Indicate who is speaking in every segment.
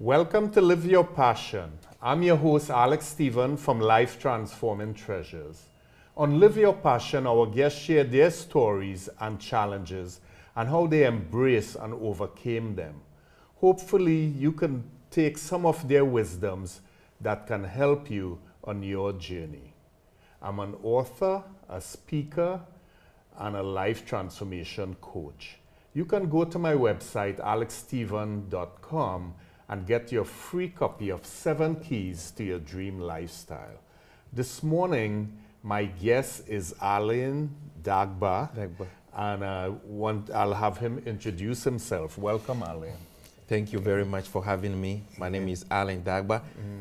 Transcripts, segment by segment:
Speaker 1: Welcome to Live Your Passion. I'm your host, Alex Stephen from Life Transforming Treasures. On Live Your Passion, our guests share their stories and challenges and how they embraced and overcame them. Hopefully, you can take some of their wisdoms that can help you on your journey. I'm an author, a speaker, and a life transformation coach. You can go to my website, alexstephen.com, and get your free copy of 7 Keys to Your Dream Lifestyle. This morning, my guest is Alain Dagba, and I'll have him introduce himself. Welcome, Alain.
Speaker 2: Thank you very much for having me. My name is Alain Dagba.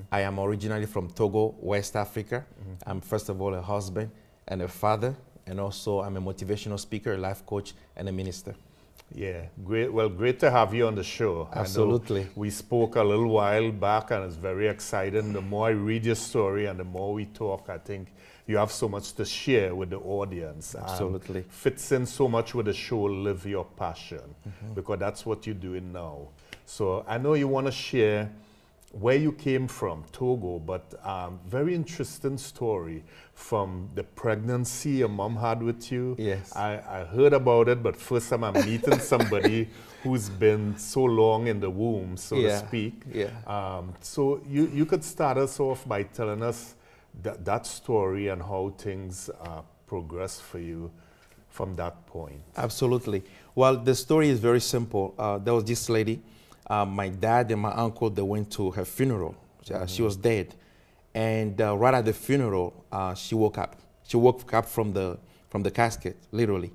Speaker 2: I am originally from Togo, West Africa. I'm first of all a husband and a father, and also I'm a motivational speaker, a life coach, and a minister.
Speaker 1: Yeah, great. Well, great to have you on the show.
Speaker 2: Absolutely.
Speaker 1: I know we spoke a little while back, and it's very exciting. The more I read your story and the more we talk, I think you have so much to share with the audience.
Speaker 2: Absolutely.
Speaker 1: Fits in so much with the show Live Your Passion, because that's what you're doing now. So I know you want to share where you came from, Togo, but very interesting story from the pregnancy your mom had with you.
Speaker 2: Yes.
Speaker 1: I heard about it, but first time I'm meeting somebody who's been so long in the womb, so to speak.
Speaker 2: Yeah.
Speaker 1: So you could start us off by telling us that story and how things progressed for you from that point.
Speaker 2: Absolutely. Well, the story is very simple. There was this lady, my dad and my uncle, they went to her funeral. She was dead. And right at the funeral, she woke up. She woke up from the casket, literally.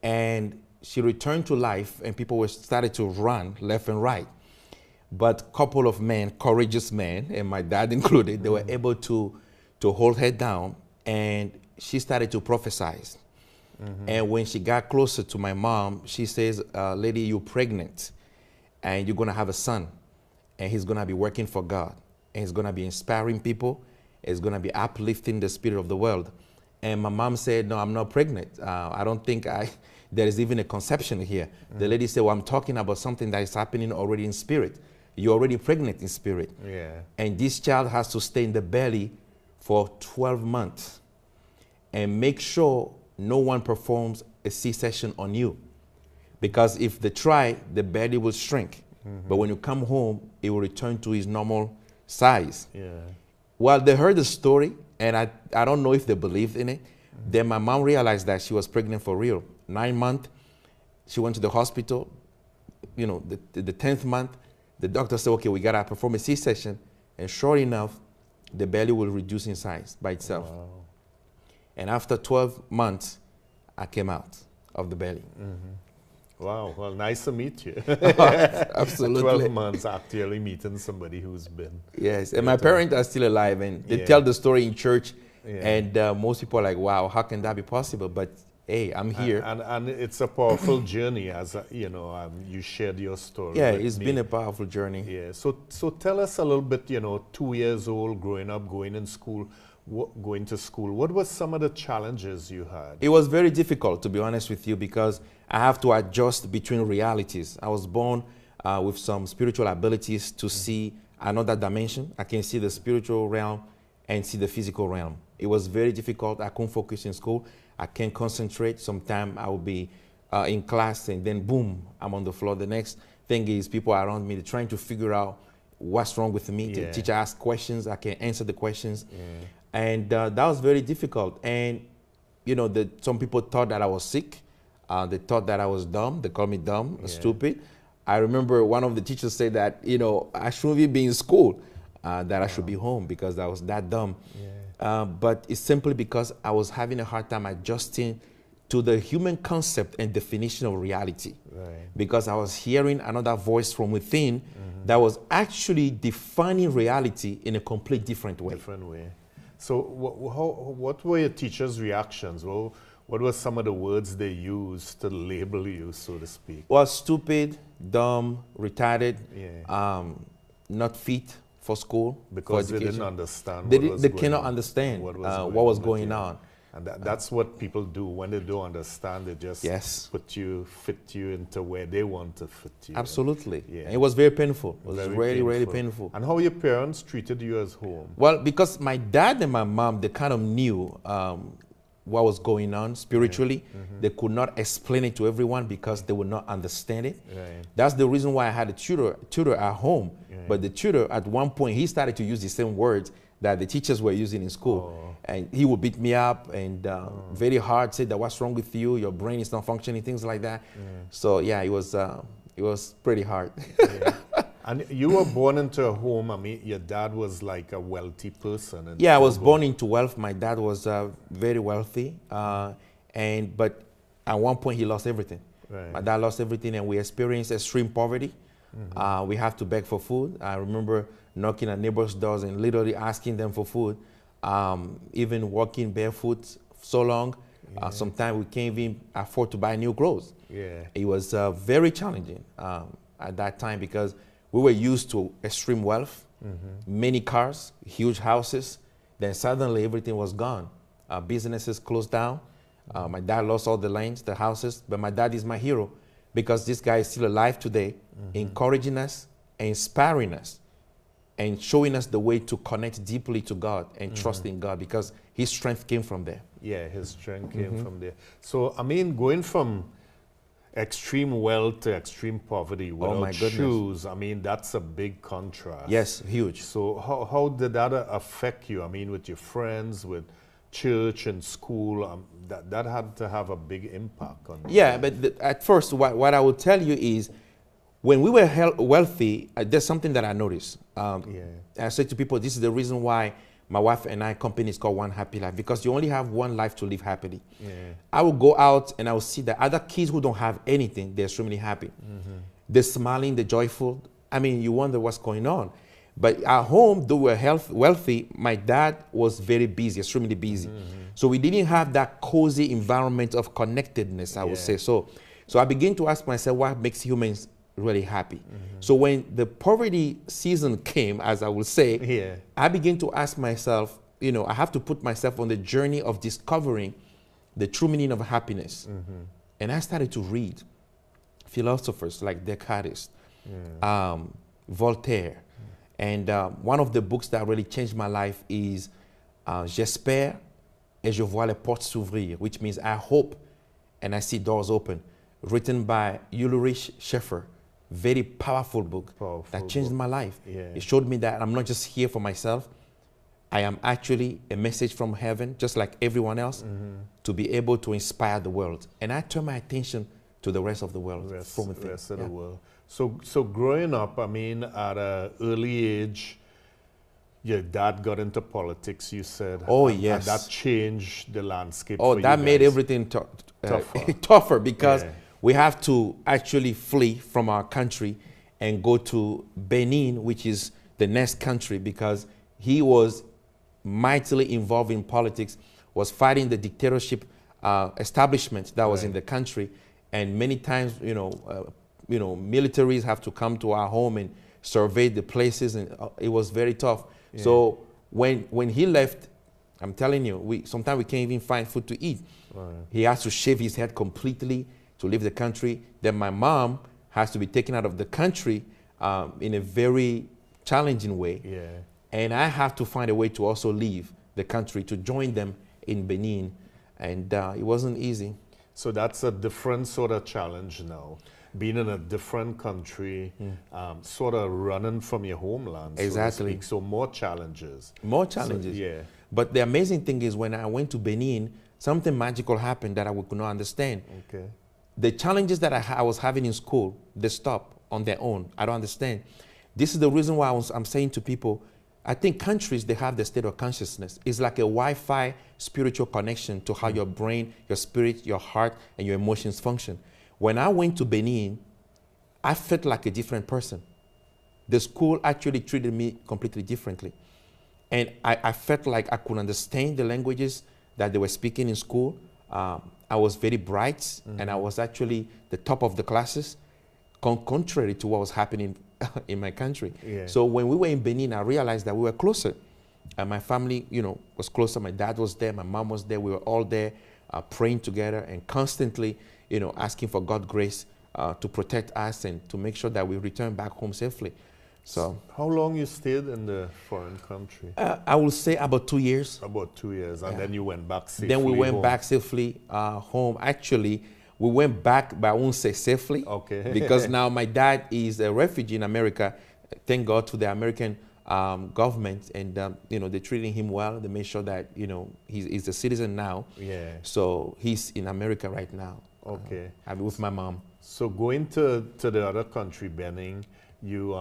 Speaker 2: And she returned to life, and people started to run left and right. But a couple of men, courageous men, and my dad included, they were able to hold her down, and she started to prophesy. And when she got closer to my mom, she says, lady, you're pregnant, and you're gonna have a son, and he's gonna be working for God, and he's gonna be inspiring people, he's gonna be uplifting the spirit of the world. And my mom said, no, I'm not pregnant. I don't think there is even a conception here. The lady said, well, I'm talking about something that is happening already in spirit. You're already pregnant in spirit.
Speaker 1: Yeah.
Speaker 2: And this child has to stay in the belly for 12 months and make sure no one performs a C-section on you. Because if they try, the belly will shrink. But when you come home, it will return to its normal size.
Speaker 1: Yeah.
Speaker 2: Well, they heard the story, and I don't know if they believed in it. Then my mom realized that she was pregnant for real. 9 months, she went to the hospital. You know, the 10th month, the doctor said, okay, we gotta perform a C-section. And sure enough, the belly will reduce in size by itself.
Speaker 1: Wow.
Speaker 2: And after 12 months, I came out of the belly.
Speaker 1: Wow, well, nice to meet you.
Speaker 2: Absolutely.
Speaker 1: 12 months actually meeting somebody who's been.
Speaker 2: Yes, and my parents are still alive, and they tell the story in church, and most people are like, wow, how can that be possible? But hey, I'm here.
Speaker 1: And it's a powerful journey, as you know, you shared your story.
Speaker 2: Yeah,
Speaker 1: with
Speaker 2: it's
Speaker 1: me.
Speaker 2: been a powerful journey.
Speaker 1: Yeah, so tell us a little bit, 2 years old, growing up, going to school. What were some of the challenges you had?
Speaker 2: It was very difficult, to be honest with you, because I have to adjust between realities. I was born with some spiritual abilities to see another dimension. I can see the spiritual realm and see the physical realm. It was very difficult. I couldn't focus in school. I can't concentrate. Sometimes I will be in class and then boom, I'm on the floor. The next thing is people around me, they're trying to figure out what's wrong with me. The teacher asks questions, I can answer the questions. And that was very difficult. And some people thought that I was sick. They thought that I was dumb. They called me dumb, stupid. I remember one of the teachers said that, I shouldn't even be in school, that I should be home because I was that dumb. But it's simply because I was having a hard time adjusting to the human concept and definition of reality. Because I was hearing another voice from within that was actually defining reality in a complete different way.
Speaker 1: So what were your teachers' reactions? Well, what were some of the words they used to label you, so to speak?
Speaker 2: Well, stupid, dumb, retarded, not fit for school.
Speaker 1: Because
Speaker 2: for
Speaker 1: they
Speaker 2: education.
Speaker 1: didn't understand
Speaker 2: They cannot understand what was going on.
Speaker 1: And that's what people do when they don't understand. They just
Speaker 2: Yes.
Speaker 1: fit you into where they want to fit you.
Speaker 2: Absolutely.
Speaker 1: Yeah.
Speaker 2: And it was very painful. It was
Speaker 1: Very
Speaker 2: really, really
Speaker 1: painful.
Speaker 2: painful.
Speaker 1: And how your parents treated you as home?
Speaker 2: Well, because my dad and my mom, they kind of knew what was going on spiritually. They could not explain it to everyone because they would not understand it.
Speaker 1: Right.
Speaker 2: That's the reason why I had a tutor at home. But the tutor, at one point, he started to use the same words that the teachers were using in school. And he would beat me up and very hard, say that what's wrong with you? Your brain is not functioning, things like that. So yeah, it was pretty hard.
Speaker 1: And you were born into a home, I mean, your dad was like a wealthy person. In
Speaker 2: Yeah, I was
Speaker 1: Togo.
Speaker 2: born into wealth. My dad was very wealthy. But at one point he lost everything.
Speaker 1: Right.
Speaker 2: My dad lost everything and we experienced extreme poverty. We have to beg for food. I remember knocking at neighbors' doors and literally asking them for food. Even walking barefoot so long, sometimes we can't even afford to buy new clothes.
Speaker 1: Yeah.
Speaker 2: It was very challenging at that time because we were used to extreme wealth, many cars, huge houses. Then suddenly everything was gone. Businesses closed down. My dad lost all the lands, the houses, but my dad is my hero because this guy is still alive today, encouraging us, inspiring us, and showing us the way to connect deeply to God and trust in God because his strength came from there.
Speaker 1: Yeah, his strength came from there. So, I mean, going from extreme wealth to extreme poverty without
Speaker 2: my goodness.
Speaker 1: shoes, I mean, that's a big contrast.
Speaker 2: Yes, huge.
Speaker 1: So how did that affect you? I mean, with your friends, with church and school, that had to have a big impact on you.
Speaker 2: Yeah, but at first, what I will tell you is when we were wealthy, there's something that I noticed. I said to people, this is the reason why my wife and I company is called One Happy Life, because you only have one life to live happily. I will go out and I will see that other kids who don't have anything, they're extremely happy. They're smiling, they're joyful. I mean, you wonder what's going on. But at home, though we're wealthy, my dad was very busy, extremely busy. So we didn't have that cozy environment of connectedness, I would say. So I began to ask myself, what makes humans really happy? So when the poverty season came, as I will say, I began to ask myself, you know, I have to put myself on the journey of discovering the true meaning of happiness. And I started to read philosophers like Descartes, Voltaire. And one of the books that really changed my life is J'espère et je vois les portes s'ouvrir, which means I hope and I see doors open, written by Ulrich Schaeffer. Very powerful book that changed my life. It showed me that I'm not just here for myself. I am actually a message from heaven, just like everyone else, to be able to inspire the world. And I turned my attention to the rest of the world.
Speaker 1: Rest of the world. So growing up, I mean, at an early age, your dad got into politics, you said.
Speaker 2: Oh,
Speaker 1: and
Speaker 2: yes.
Speaker 1: And that changed the landscape
Speaker 2: Oh,
Speaker 1: for
Speaker 2: that
Speaker 1: you
Speaker 2: made
Speaker 1: guys.
Speaker 2: everything tougher because we have to actually flee from our country and go to Benin, which is the next country, because he was mightily involved in politics, was fighting the dictatorship establishment that was in the country. And many times, militaries have to come to our home and survey the places, and it was very tough. So when he left, I'm telling you, sometimes we can't even find food to eat. He has to shave his head completely to leave the country. Then my mom has to be taken out of the country in a very challenging way. And I have to find a way to also leave the country to join them in Benin. And it wasn't easy.
Speaker 1: So that's a different sort of challenge now. Being in a different country, sort of running from your homeland,
Speaker 2: exactly.
Speaker 1: so to speak. So more challenges.
Speaker 2: More challenges.
Speaker 1: So,
Speaker 2: But the amazing thing is when I went to Benin, something magical happened that I could not understand. The challenges that I was having in school, they stopped on their own. I don't understand. This is the reason why I'm saying to people, I think countries, they have the state of consciousness. It's like a Wi-Fi spiritual connection to how your brain, your spirit, your heart, and your emotions function. When I went to Benin, I felt like a different person. The school actually treated me completely differently. And I felt like I could understand the languages that they were speaking in school. I was very bright, and I was actually the top of the classes, contrary to what was happening in my country. So when we were in Benin, I realized that we were closer My family, you know, was closer. My dad was there. My mom was there. We were all there praying together and constantly, you know, asking for God's grace to protect us and to make sure that we return back home safely. So
Speaker 1: how long you stayed in the foreign country?
Speaker 2: I will say about 2 years.
Speaker 1: About 2 years, and then you went back safely.
Speaker 2: Then we went
Speaker 1: home.
Speaker 2: back safely home. Actually, we went back, but I won't say safely.
Speaker 1: Okay.
Speaker 2: Because now my dad is a refugee in America. Thank God to the American government, and you know, they're treating him well. They made sure that, you know, he's a citizen now.
Speaker 1: Yeah.
Speaker 2: So he's in America right now.
Speaker 1: Okay.
Speaker 2: I'm with my mom.
Speaker 1: So going to the other country, Benin, you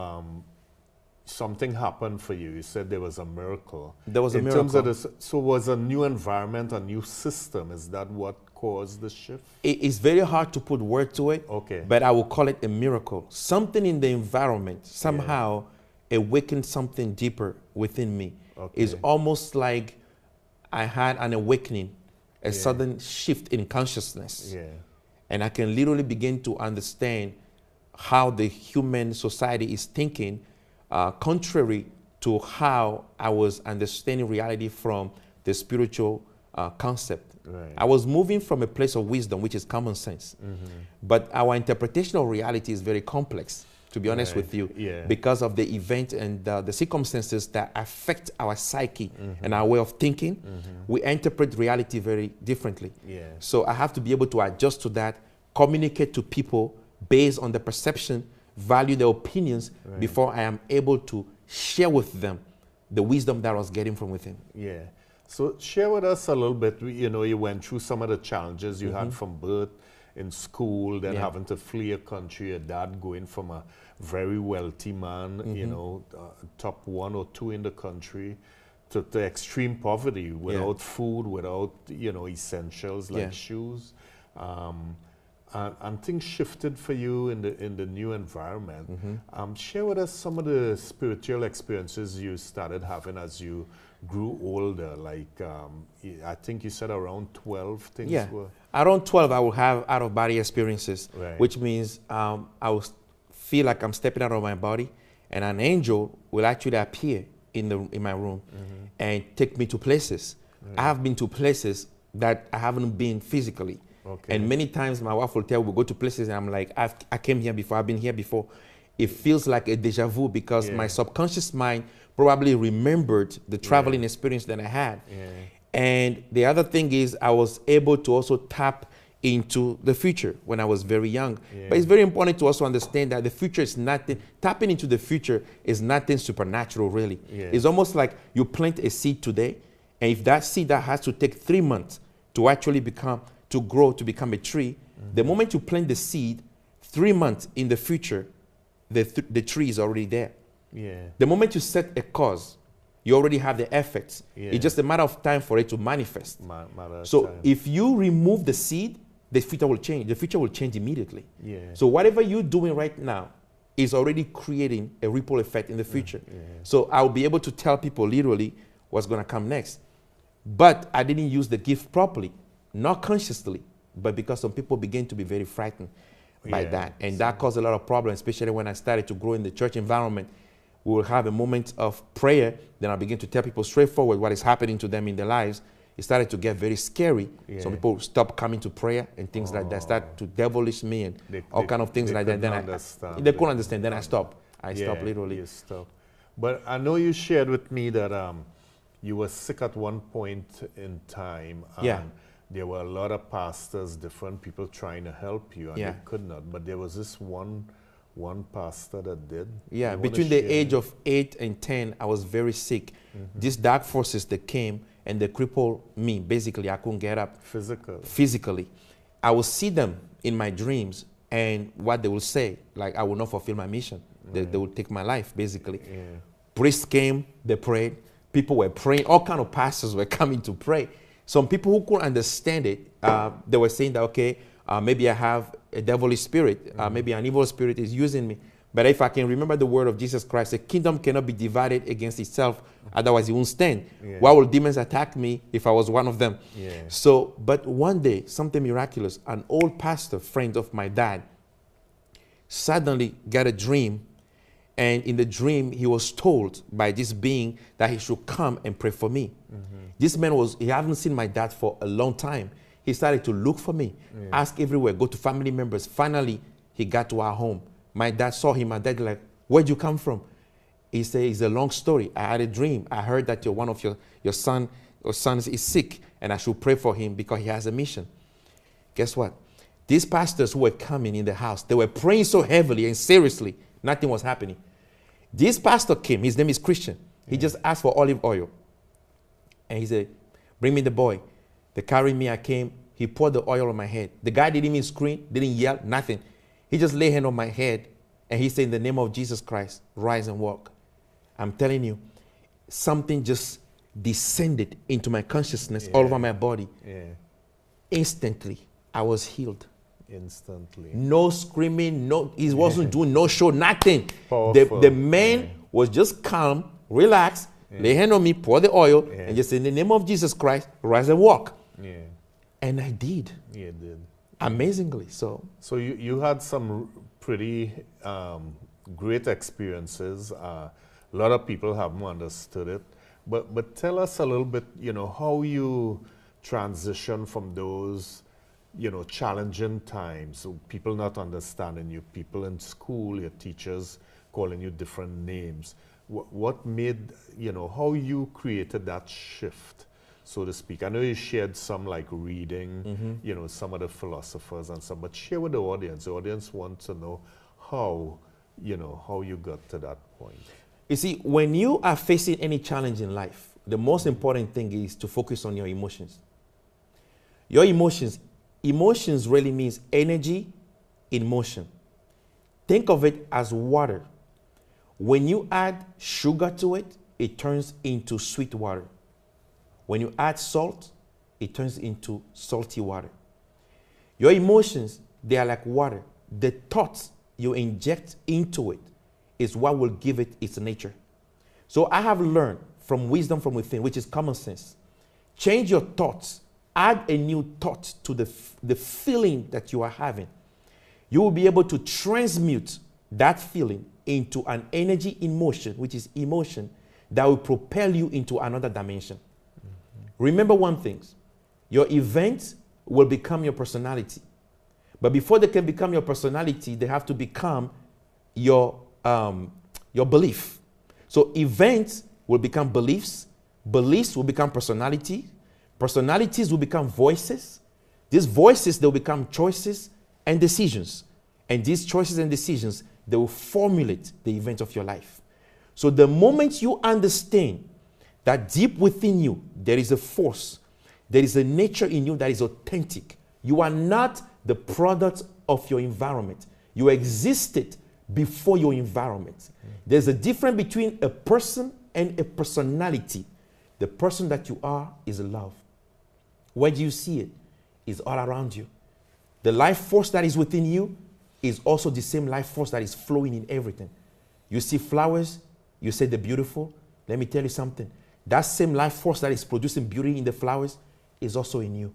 Speaker 1: something happened for you. You said there was a miracle.
Speaker 2: There was a miracle.
Speaker 1: In terms of this, so was a new environment, a new system. Is that what caused the shift?
Speaker 2: It's very hard to put word to it.
Speaker 1: Okay.
Speaker 2: But I will call it a miracle. Something in the environment somehow awakened something deeper within me.
Speaker 1: Okay.
Speaker 2: It's almost like I had an awakening, a sudden shift in consciousness.
Speaker 1: Yeah.
Speaker 2: And I can literally begin to understand how the human society is thinking, contrary to how I was understanding reality from the spiritual concept.
Speaker 1: Right.
Speaker 2: I was moving from a place of wisdom, which is common sense. But our interpretation of reality is very complex, to be honest with you, because of the event and the circumstances that affect our psyche and our way of thinking. We interpret reality very differently. So I have to be able to adjust to that, communicate to people based on the perception, value their opinions before I am able to share with them the wisdom that I was getting from within.
Speaker 1: Yeah. So share with us a little bit. You know, you went through some of the challenges you had from birth, in school, then having to flee your country, your dad going from a very wealthy man, you know, top 1 or 2 in the country, to extreme poverty, without food, without, you know, essentials like shoes. And things shifted for you in the new environment. Share with us some of the spiritual experiences you started having as you grew older. Like, I think you said around 12 things were...
Speaker 2: Around 12, I will have out-of-body experiences, which means I will feel like I'm stepping out of my body, and an angel will actually appear in my room and take me to places. I have been to places that I haven't been physically. And many times my wife will tell me, we go to places and I'm like, I came here before, I've been here before. It feels like a deja vu because my subconscious mind probably remembered the traveling experience that I had. And the other thing is I was able to also tap into the future when I was very young. But it's very important to also understand that the future is nothing, tapping into the future is nothing supernatural really. It's almost like you plant a seed today, and if that seed that has to take 3 months to actually grow to become a tree, the moment you plant the seed, 3 months in the future, the tree is already there. The moment you set a cause, you already have the effects. It's just a matter of time for it to manifest. So if you remove the seed, the future will change. The future will change immediately. So whatever you're doing right now is already creating a ripple effect in the future. So I'll be able to tell people literally what's going to come next. But I didn't use the gift properly, not consciously, but because some people begin to be very frightened by that. And that caused a lot of problems, especially when I started to grow in the church environment. We will have a moment of prayer, then I begin to tell people straightforward what is happening to them in their lives. It started to get very scary. Some people stopped coming to prayer and things like that, start to devilish me and all kind of things like that. Then they couldn't understand. Then I stopped. I stopped literally.
Speaker 1: You stopped. But I know you shared with me that you were sick at one point in time. And there were a lot of pastors, different people trying to help you, and they could not. But there was this one pastor that did.
Speaker 2: Between the age of 8 and 10, I was very sick. These dark forces that came and they crippled me. Basically, I couldn't get up. Physically. I will see them in my dreams, and what they will say, like, I will not fulfill my mission. They will take my life, basically. Priests came, they prayed. People were praying. All kind of pastors were coming to pray. Some people who couldn't understand it, they were saying that, okay, maybe I have a devilish spirit, maybe an evil spirit is using me. But if I can remember the word of Jesus Christ, the kingdom cannot be divided against itself, otherwise it won't stand. Why would demons attack me if I was one of them? So, but one day, something miraculous, an old pastor, friend of my dad, suddenly got a dream, And in the dream, he was told by this being that he should come and pray for me. This man he hadn't seen my dad for a long time. He started to look for me, ask everywhere, go to family members. Finally, he got to our home. My dad saw him. My dad like, where'd you come from? He said, it's a long story. I had a dream. I heard that one of your sons is sick, and I should pray for him because he has a mission. Guess what? These pastors who were coming in the house, they were praying so heavily and seriously, nothing was happening. This pastor came. His name is Christian. He just asked for olive oil. And he said, bring me the boy. They carried me. I came. He poured the oil on my head. The guy didn't even scream, didn't yell, nothing. He just laid hand on my head. And he said, in the name of Jesus Christ, rise and walk. I'm telling you, something just descended into my consciousness all over my body. Instantly, I was healed.
Speaker 1: Instantly.
Speaker 2: No screaming, he wasn't doing no show, nothing. The man was just calm, relaxed, lay hand on me, pour the oil, and just say, in the name of Jesus Christ, rise and walk. And I did.
Speaker 1: You did.
Speaker 2: Amazingly so.
Speaker 1: So you had some pretty great experiences. A lot of people haven't understood it. But tell us a little bit, how you transition from those challenging times, so people not understanding you, people in school, your teachers calling you different names. What made, how you created that shift, so to speak? I know you shared some like reading, some of the philosophers and some, but share with the audience. The audience wants to know how you got to that point.
Speaker 2: You see, when you are facing any challenge in life, the most important thing is to focus on your emotions. Your emotions really means energy in motion. Think of it as water. When you add sugar to it, it turns into sweet water. When you add salt, it turns into salty water. Your emotions, they are like water. The thoughts you inject into it is what will give it its nature. So I have learned from wisdom from within, which is common sense. Change your thoughts. Add a new thought to the feeling that you are having. You will be able to transmute that feeling into an energy in motion, which is emotion, that will propel you into another dimension. Remember one thing, your events will become your personality. But before they can become your personality, they have to become your belief. So events will become beliefs, beliefs will become personality, personalities will become voices. These voices, they'll become choices and decisions. And these choices and decisions, they will formulate the event of your life. So the moment you understand that deep within you, there is a force, there is a nature in you that is authentic. You are not the product of your environment. You existed before your environment. There's a difference between a person and a personality. The person that you are is love. Where do you see it? It's all around you. The life force that is within you is also the same life force that is flowing in everything. You see flowers, you say they're beautiful. Let me tell you something. That same life force that is producing beauty in the flowers is also in you.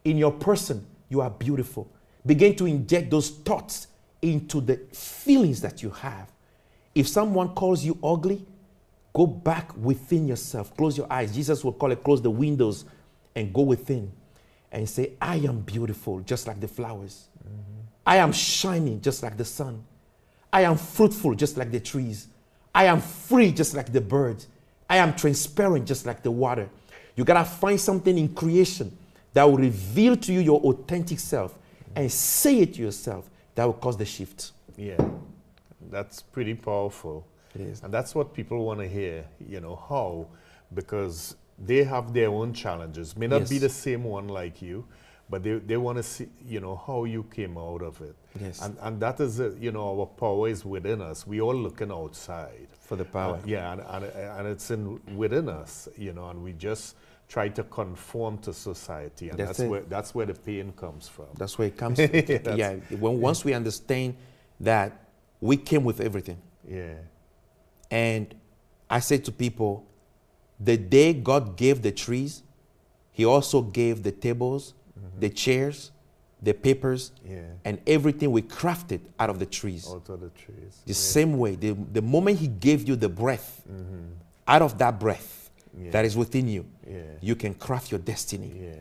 Speaker 2: In your person, you are beautiful. Begin to inject those thoughts into the feelings that you have. If someone calls you ugly, go back within yourself. Close your eyes. Jesus will call it, close the windows and go within and say, I am beautiful, just like the flowers. I am shining, just like the sun. I am fruitful, just like the trees. I am free, just like the birds. I am transparent, just like the water. You got to find something in creation that will reveal to you your authentic self and say it to yourself. That will cause the shift.
Speaker 1: Yeah, that's pretty powerful.
Speaker 2: It is.
Speaker 1: And that's what people want to hear, how, because they have their own challenges. May not be the same one like you, but they want to see, how you came out of it.
Speaker 2: Yes.
Speaker 1: And that is, our power is within us. We all looking outside.
Speaker 2: For the power.
Speaker 1: And it's within us, and we just try to conform to society. And that's where the pain comes from.
Speaker 2: That's where it comes from. Once we understand that we came with everything.
Speaker 1: Yeah.
Speaker 2: And I say to people, the day God gave the trees, he also gave the tables, the chairs, the papers,
Speaker 1: Yeah.
Speaker 2: and everything we crafted out of the trees.
Speaker 1: Out of the trees.
Speaker 2: The same way, the moment he gave you the breath, out of that breath that is within you, you can craft your destiny.
Speaker 1: Yeah.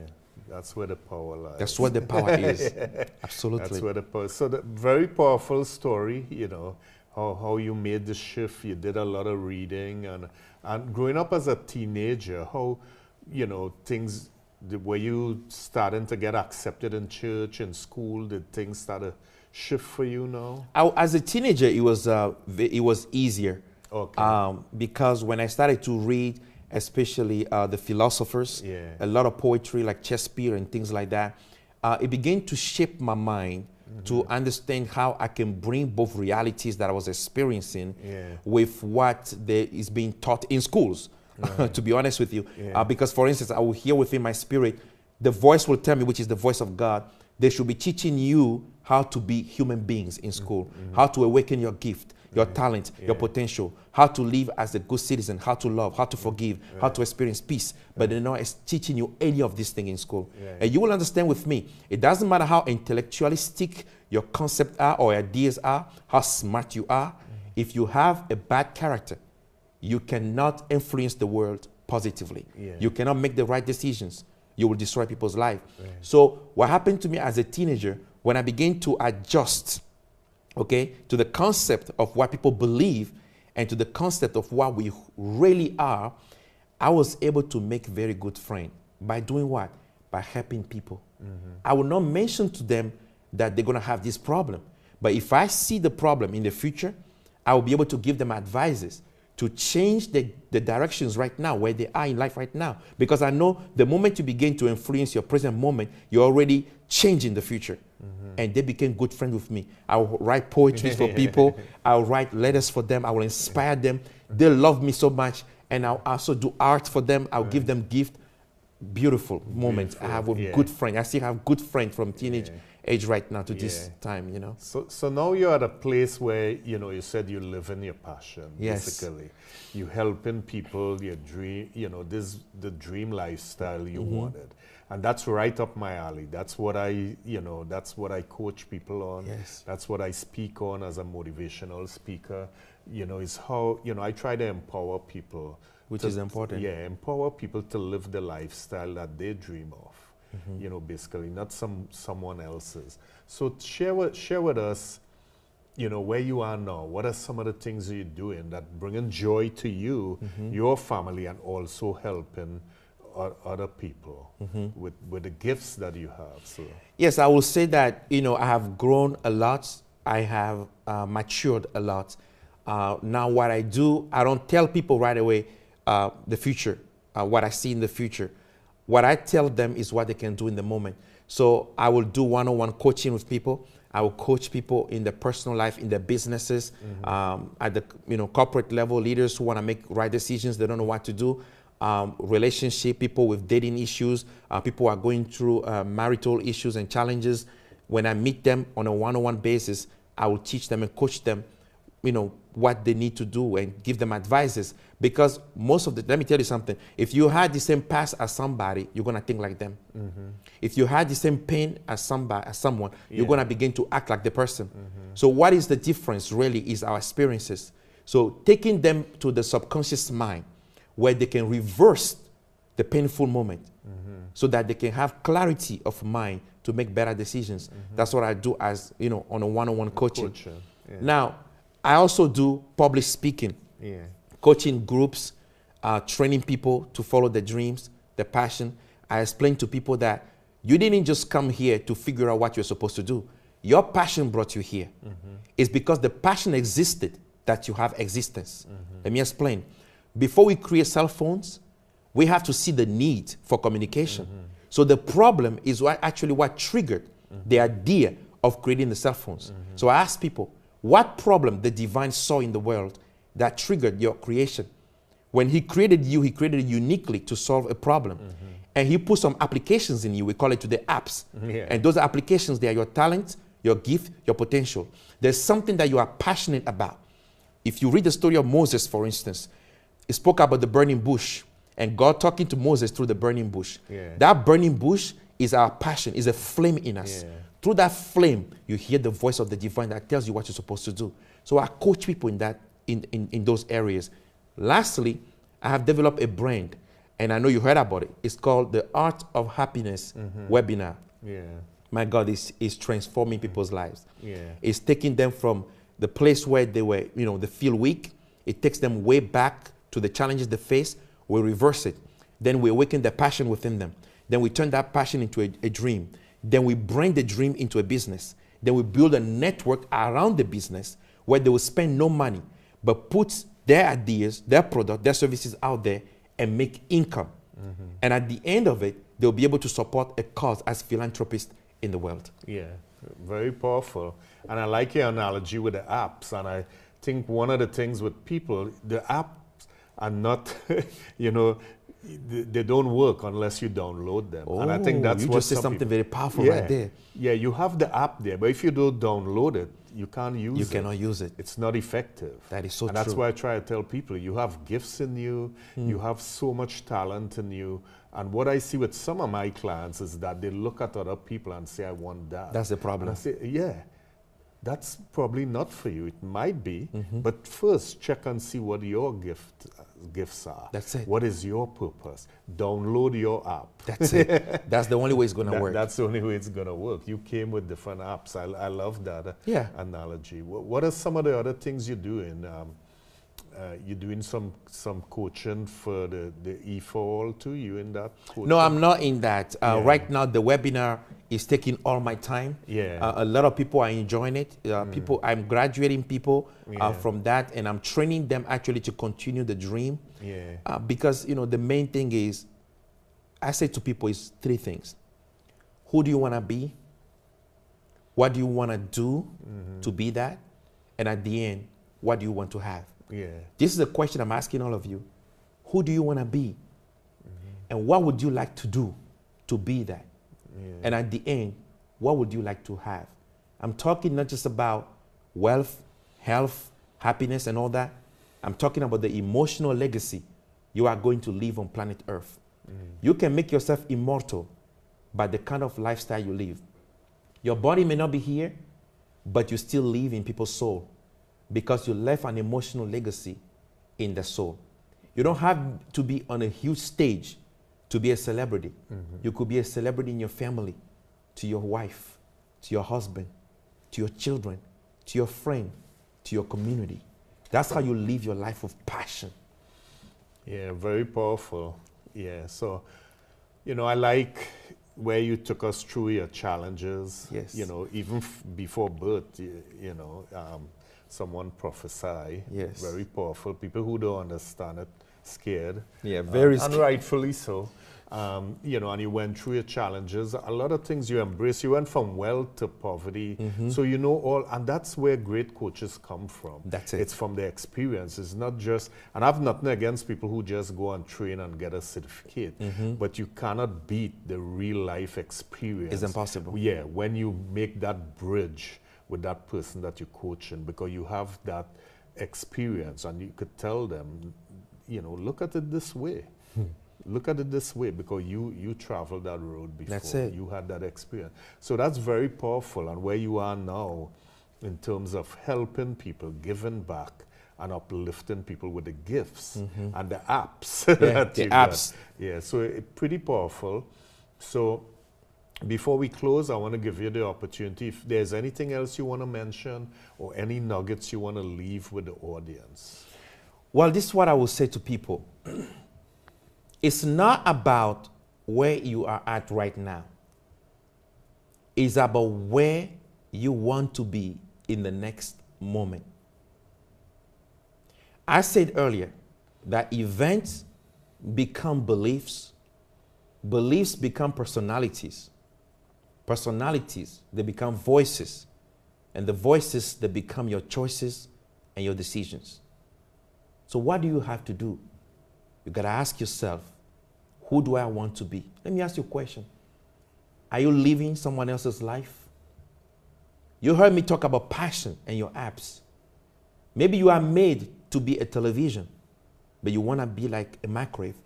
Speaker 1: That's where the power lies.
Speaker 2: That's what the power is. Absolutely.
Speaker 1: That's where the power. So the very powerful story, you know, how you made the shift. You did a lot of reading and growing up as a teenager, how, you know, things, were you starting to get accepted in church and school? Did things start to shift for you now?
Speaker 2: As a teenager, it was easier.
Speaker 1: Okay.
Speaker 2: Because when I started to read, especially the philosophers, a lot of poetry like Shakespeare and things like that, it began to shape my mind to understand how I can bring both realities that I was experiencing with what is being taught in schools, to be honest with you. Because, for instance, I will hear within my spirit, the voice will tell me, which is the voice of God, they should be teaching you how to be human beings in school, how to awaken your gift, your talent, your potential, how to live as a good citizen, how to love, how to forgive, how to experience peace. But they're not teaching you any of these things in school. And you will understand with me, it doesn't matter how intellectualistic your concepts are or ideas are, how smart you are. If you have a bad character, you cannot influence the world positively. You cannot make the right decisions. You will destroy people's life. So what happened to me as a teenager, when I began to adjust, to the concept of what people believe and to the concept of what we really are, I was able to make very good friends. By doing what? By helping people. I will not mention to them that they're going to have this problem. But if I see the problem in the future, I will be able to give them advices to change the directions right now, where they are in life right now. Because I know the moment you begin to influence your present moment, you're already changing the future. And they became good friends with me. I will write poetry for people. I'll write letters for them. I will inspire them. They love me so much. And I'll also do art for them. I'll give them gifts. Beautiful moments I have with good friends. I still have good friends from teenage age right now to this time, you know.
Speaker 1: So now you're at a place where, you know, you said you live in your passion, basically. You helping people, your dream, you know, this the dream lifestyle you wanted. And that's right up my alley. That's what that's what I coach people on. That's what I speak on as a motivational speaker. You know, is how, you know, I try to empower people.
Speaker 2: Which is important.
Speaker 1: Yeah, empower people to live the lifestyle that they dream of. You know, basically, not someone else's. So share with us, you know, where you are now. What are some of the things you're doing that bringing joy to you, your family, and also helping other people with the gifts that you have? So
Speaker 2: yes, I will say that, you know, I have grown a lot. I have matured a lot. Now what I do, I don't tell people right away the future, what I see in the future. What I tell them is what they can do in the moment. So I will do one-on-one coaching with people. I will coach people in their personal life, in their businesses, at the corporate level, leaders who want to make right decisions, they don't know what to do. Relationship, people with dating issues, people who are going through marital issues and challenges. When I meet them on a one-on-one basis, I will teach them and coach them, you know, what they need to do and give them advices. Because most of the, let me tell you something, if you had the same past as somebody, you're going to think like them. If you had the same pain as someone, you're going to begin to act like the person. So what is the difference really is our experiences. So taking them to the subconscious mind where they can reverse the painful moment so that they can have clarity of mind to make better decisions. That's what I do as, you know, on a one-on-one coaching. Now, I also do public speaking, coaching groups, training people to follow their dreams, their passion. I explain to people that you didn't just come here to figure out what you're supposed to do. Your passion brought you here. It's because the passion existed that you have existence. Let me explain. Before we create cell phones, we have to see the need for communication. So the problem is what triggered the idea of creating the cell phones. So I ask people, what problem the divine saw in the world that triggered your creation? When he created you, he created it uniquely to solve a problem. And he put some applications in you. We call it today apps. And those applications, they are your talent, your gift, your potential. There's something that you are passionate about. If you read the story of Moses, for instance, it spoke about the burning bush and God talking to Moses through the burning bush. That burning bush is our passion, is a flame in us through that flame, you hear the voice of the divine that tells you what you're supposed to do. So I coach people in that, in those areas. Lastly, I have developed a brand, and I know you heard about it. It's called the Art of Happiness webinar.
Speaker 1: Yeah.
Speaker 2: My God, is transforming people's lives.
Speaker 1: Yeah.
Speaker 2: It's taking them from the place where they were, they feel weak. It takes them way back to the challenges they face. We reverse it. Then we awaken the passion within them. Then we turn that passion into a dream. Then we bring the dream into a business. Then we build a network around the business where they will spend no money, but put their ideas, their product, their services out there and make income. And at the end of it, they'll be able to support a cause as philanthropists in the world.
Speaker 1: Yeah, very powerful. And I like your analogy with the apps. And I think one of the things with people, the apps are not, they don't work unless you download them. And I think that's
Speaker 2: you
Speaker 1: what
Speaker 2: just said something very powerful right there.
Speaker 1: Yeah, you have the app there, but if you don't download it, you can't use it.
Speaker 2: You cannot use it.
Speaker 1: It's not effective.
Speaker 2: That is so true.
Speaker 1: And that's why I try to tell people, you have gifts in you, you have so much talent in you. And what I see with some of my clients is that they look at other people and say, I want that.
Speaker 2: That's the problem.
Speaker 1: And I say, yeah, that's probably not for you. It might be, but first check and see what your gifts are.
Speaker 2: That's it.
Speaker 1: What is your purpose? Download your app.
Speaker 2: That's it. That's the only way it's going to work.
Speaker 1: That's the only way it's going to work. You came with different apps. I love that analogy. What are some of the other things you're doing? You're doing some coaching for the E4 too? You in that coaching?
Speaker 2: No, I'm not in that. Right now, the webinar is taking all my time.
Speaker 1: Yeah.
Speaker 2: A lot of people are enjoying it. I'm graduating people from that, and I'm training them actually to continue the dream.
Speaker 1: Yeah.
Speaker 2: Because, the main thing is, I say to people is three things. Who do you want to be? What do you want to do to be that? And at the end, what do you want to have?
Speaker 1: Yeah.
Speaker 2: This is a question I'm asking all of you. Who do you want to be? And what would you like to do to be that?
Speaker 1: Yeah.
Speaker 2: And at the end, what would you like to have? I'm talking not just about wealth, health, happiness, and all that. I'm talking about the emotional legacy you are going to live on planet Earth. You can make yourself immortal by the kind of lifestyle you live. Your body may not be here, but you still live in people's soul, because you left an emotional legacy in the soul. You don't have to be on a huge stage to be a celebrity. You could be a celebrity in your family, to your wife, to your husband, to your children, to your friend, to your community. That's how you live your life with passion.
Speaker 1: Yeah, very powerful. Yeah, so, I like where you took us through your challenges.
Speaker 2: Yes.
Speaker 1: Even before birth, someone prophesy.
Speaker 2: Yes.
Speaker 1: Very powerful. People who don't understand it, scared.
Speaker 2: Yeah, very
Speaker 1: scared. And rightfully so. And you went through your challenges. A lot of things you embraced. You went from wealth to poverty. So and that's where great coaches come from.
Speaker 2: That's it.
Speaker 1: It's from their experience. It's not just, and I've nothing against people who just go and train and get a certificate, but you cannot beat the real life experience.
Speaker 2: It's impossible.
Speaker 1: Yeah, when you make that bridge with that person that you're coaching, because you have that experience and you could tell them, look at it this way. Look at it this way, because you traveled that road before.
Speaker 2: That's it.
Speaker 1: You had that experience. So that's very powerful. And where you are now in terms of helping people, giving back, and uplifting people with the gifts and the apps.
Speaker 2: Yeah, the apps.
Speaker 1: Yeah, so pretty powerful. So before we close, I want to give you the opportunity, if there's anything else you want to mention or any nuggets you want to leave with the audience.
Speaker 2: Well, this is what I will say to people. It's not about where you are at right now. It's about where you want to be in the next moment. I said earlier that events become beliefs, beliefs become personalities, personalities, they become voices, and the voices, they become your choices and your decisions. So what do you have to do? You gotta ask yourself, who do I want to be? Let me ask you a question. Are you living someone else's life? You heard me talk about passion and your apps. Maybe you are made to be a television, but you wanna be like a microwave.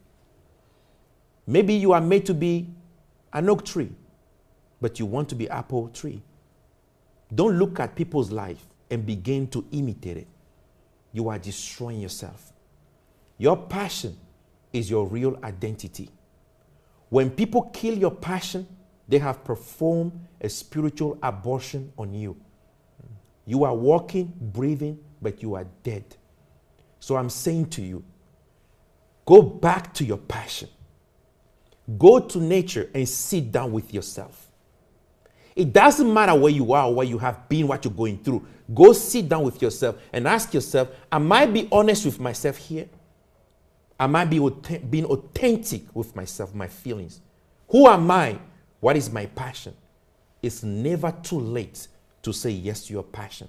Speaker 2: Maybe you are made to be an oak tree, but you want to be apple tree. Don't look at people's life and begin to imitate it. You are destroying yourself. Your passion is your real identity. When people kill your passion, they have performed a spiritual abortion on you. You are walking, breathing, but you are dead. So I'm saying to you, go back to your passion. Go to nature and sit down with yourself. It doesn't matter where you are or where you have been, what you're going through. Go sit down with yourself and ask yourself, am I being honest with myself here? Am I being authentic with myself, my feelings? Who am I? What is my passion? It's never too late to say yes to your passion.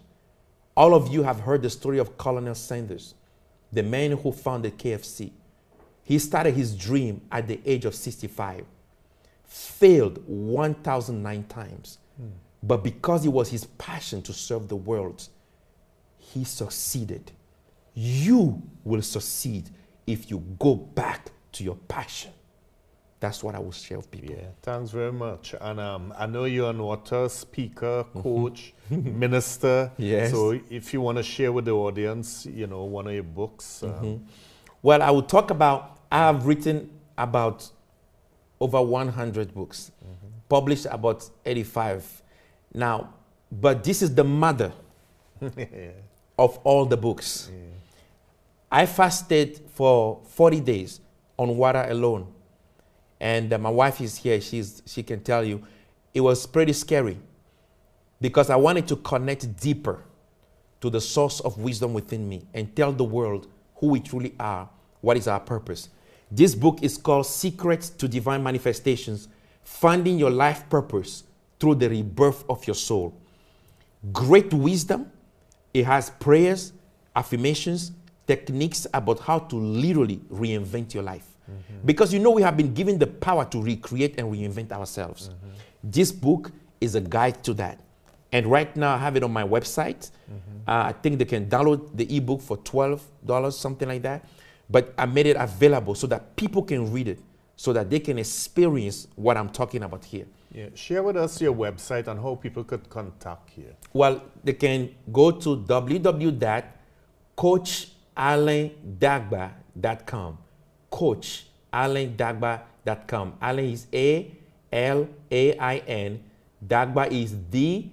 Speaker 2: All of you have heard the story of Colonel Sanders, the man who founded KFC. He started his dream at the age of 65, failed 1,009 times. But because it was his passion to serve the world, he succeeded. You will succeed if you go back to your passion. That's what I will share with people.
Speaker 1: Yeah, thanks very much. And I know you're an author, speaker, coach, minister.
Speaker 2: Yes.
Speaker 1: So if you want to share with the audience, you know, one of your books.
Speaker 2: Well, I will talk about, I have written about over 100 books, published about 85. Now, but this is the mother of all the books.
Speaker 1: Yeah.
Speaker 2: I fasted for 40 days on water alone. And my wife is here, she can tell you, it was pretty scary because I wanted to connect deeper to the source of wisdom within me and tell the world who we truly are, what is our purpose. This book is called Secrets to Divine Manifestations, Finding Your Life Purpose Through the Rebirth of Your Soul. Great wisdom. It has prayers, affirmations, techniques about how to literally reinvent your life. Because you know we have been given the power to recreate and reinvent ourselves. This book is a guide to that. And right now I have it on my website. I think they can download the ebook for $12, something like that. But I made it available so that people can read it, so that they can experience what I'm talking about here.
Speaker 1: Yeah. Share with us your website and how people could contact you.
Speaker 2: Well, they can go to www.coachalaindagba.com. CoachAlainDagba.com. Alain is A-L-A-I-N. Dagba is D-A-G-B-A.com.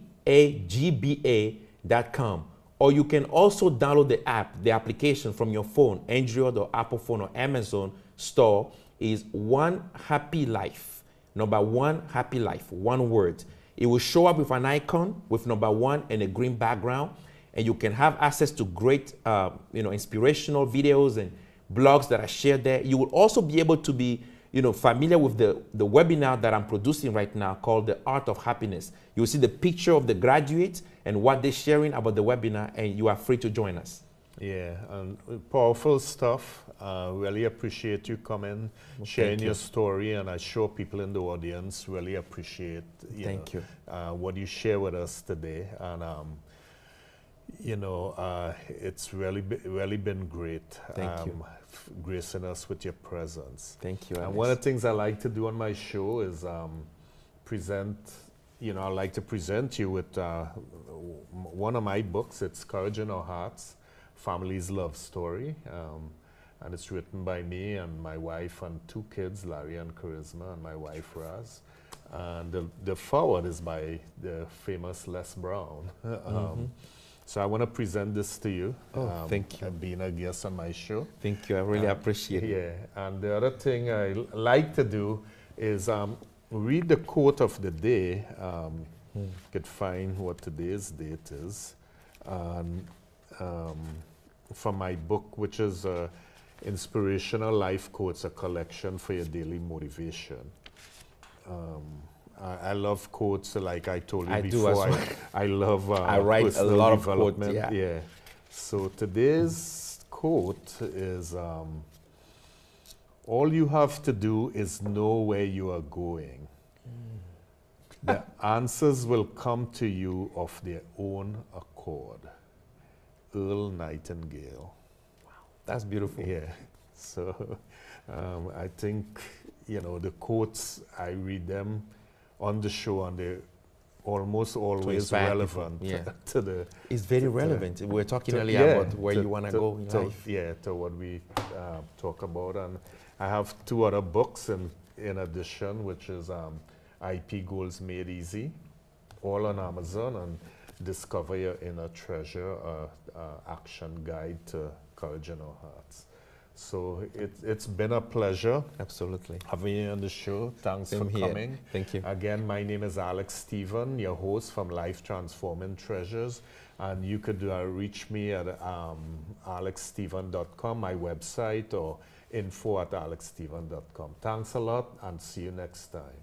Speaker 2: Or you can also download the app, the application from your phone, Android or Apple phone or Amazon store is One Happy Life. Number One Happy Life, one word. It will show up with an icon with number one and a green background. And you can have access to great inspirational videos and blogs that are shared there. You will also be able to be familiar with the webinar that I'm producing right now called The Art of Happiness. You'll see the picture of the graduates and what they're sharing about the webinar, and you are free to join us.
Speaker 1: Yeah, and powerful stuff. Really appreciate you coming, sharing your story, and I'm sure people in the audience really appreciate what you share with us today. And it's really been great.
Speaker 2: Thank you.
Speaker 1: Gracing us with your presence.
Speaker 2: Thank you,
Speaker 1: And
Speaker 2: Alex.
Speaker 1: one of the things I like to do on my show is present, I like to present you with one of my books. It's Courage in Our Hearts, Family's Love Story. And it's written by me and my wife and two kids, Larry and Charisma, and my wife, Raz. And the forward is by the famous Les Brown. So I want to present this to you.
Speaker 2: Oh, thank you.
Speaker 1: And being a guest on my show.
Speaker 2: Thank you. I really appreciate it.
Speaker 1: Yeah. And the other thing I like to do is read the quote of the day. Could find what today's date is. From my book, which is Inspirational Life Quotes, a collection for your daily motivation. I love quotes, like I told you before.
Speaker 2: Do as well.
Speaker 1: I love
Speaker 2: I write a lot of quotes.
Speaker 1: Yeah. So today's quote is, all you have to do is know where you are going. The answers will come to you of their own accord. Earl Nightingale.
Speaker 2: Wow, that's beautiful.
Speaker 1: Yeah. So I think, the quotes, I read them on the show, and they almost always
Speaker 2: inspire people.
Speaker 1: relevant
Speaker 2: Yeah.
Speaker 1: to the...
Speaker 2: It's very relevant. We were talking earlier about where you want to go in life.
Speaker 1: Yeah, to what we talk about. And I have 2 other books in addition, which is IP Goals Made Easy, all on Amazon, and Discover Your Inner Treasure, action guide to courage in our hearts. So it's been a pleasure.
Speaker 2: Absolutely.
Speaker 1: Having you on the show. Thanks for coming.
Speaker 2: Thank you.
Speaker 1: Again, my name is Alex Stephen, your host from Life Transforming Treasures. And you could reach me at alexstephen.com, my website, or info@alexstephen.com. Thanks a lot, and see you next time.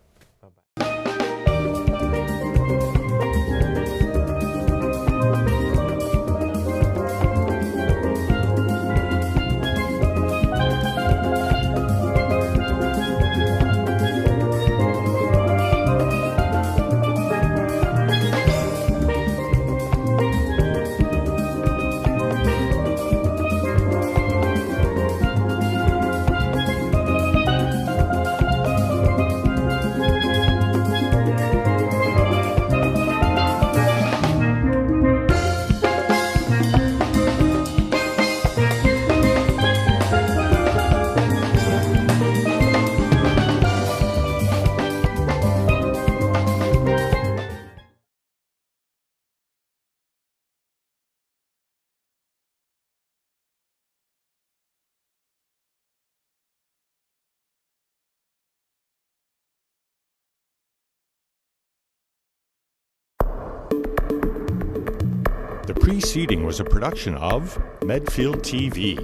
Speaker 3: The preceding was a production of Medfield TV.